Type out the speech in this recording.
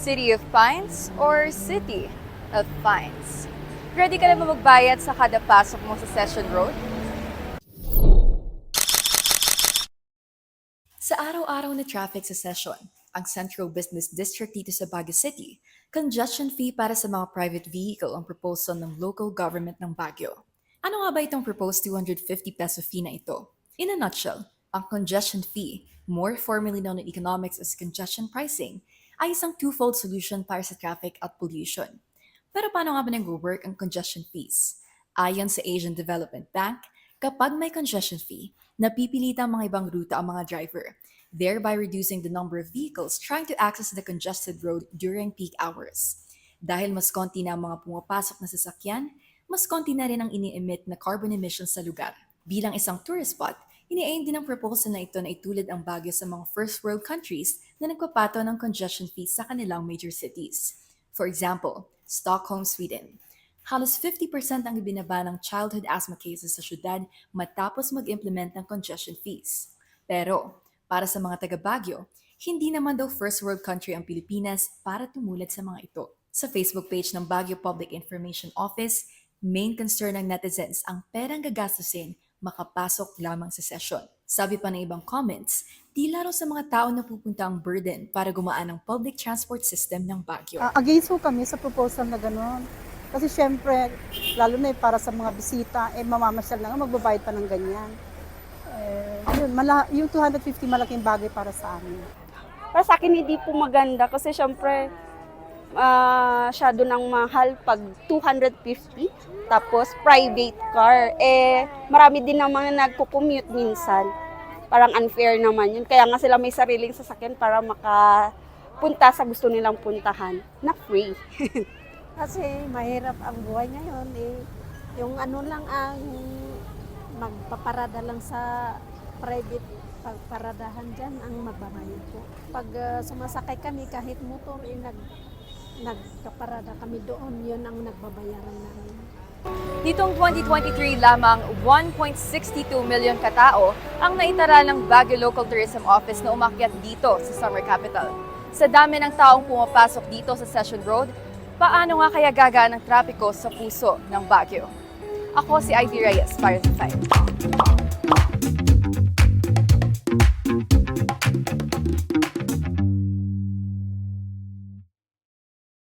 City of Pines or City of Pines? Ready ka na ba magbayad sa kada pasok mo sa Session Road? Sa araw-araw na traffic sa Session, ang Central Business District dito sa Baguio City, congestion fee para sa mga private vehicle ang proposal ng local government ng Baguio. Ano nga ba itong proposed 250 peso fee na ito? In a nutshell, ang congestion fee, more formally known in economics as congestion pricing, ay isang twofold solution para sa traffic at pollution. Pero paano nga ba nag-work ang congestion fees? Ayon sa Asian Development Bank, kapag may congestion fee, napipilitan mga ibang ruta ang mga driver, thereby reducing the number of vehicles trying to access the congested road during peak hours. Dahil mas konti na ang mga pumapasok na sasakyan, mas konti na rin ang ini-emit na carbon emissions sa lugar. Bilang isang tourist spot, ini-aim din ang proposal na ito na itulad ang Baguio sa mga first world countries na nagpapato ng congestion fees sa kanilang major cities. For example, Stockholm, Sweden. Halos 50% ang ibinaba ng childhood asthma cases sa syudad matapos mag-implement ng congestion fees. Pero, para sa mga taga-Baguio, hindi naman daw first world country ang Pilipinas para tumulad sa mga ito. Sa Facebook page ng Baguio Public Information Office, main concern ng netizens ang perang gagastusin makapasok lamang sa session. Sabi pa ng ibang comments, tila raw sa mga tao na pupunta ang burden para gumaan ang public transport system ng Baguio. Against po kami sa proposal na gano'n. Kasi syempre, lalo na para sa mga bisita, mamamasyal na nga, magbabayad pa ng ganyan. Yung 250 malaking bagay para sa amin. Para sa akin hindi po maganda kasi syempre masyado ng mahal pag 250 tapos private car. Marami din naman nagko-commute minsan. Parang unfair naman yun. Kaya nga sila may sariling sasakyan para makapunta sa gusto nilang puntahan na free. Kasi mahirap ang buhay ngayon yung ano lang ang magpaparada lang sa private pagparadahan dyan ang magbabayad po. Pag sumasakay kami kahit motor nagkaparada kami doon, yun ang nagbabayaran namin. Nitong 2023 lamang 1.62 million katao ang naitara ng Baguio Local Tourism Office na umakyat dito sa Summer Capital. Sa dami ng taong pumapasok dito sa Session Road, paano nga kaya gagaan ang trapiko sa puso ng Baguio? Ako si Ivy Reyes para sa 5.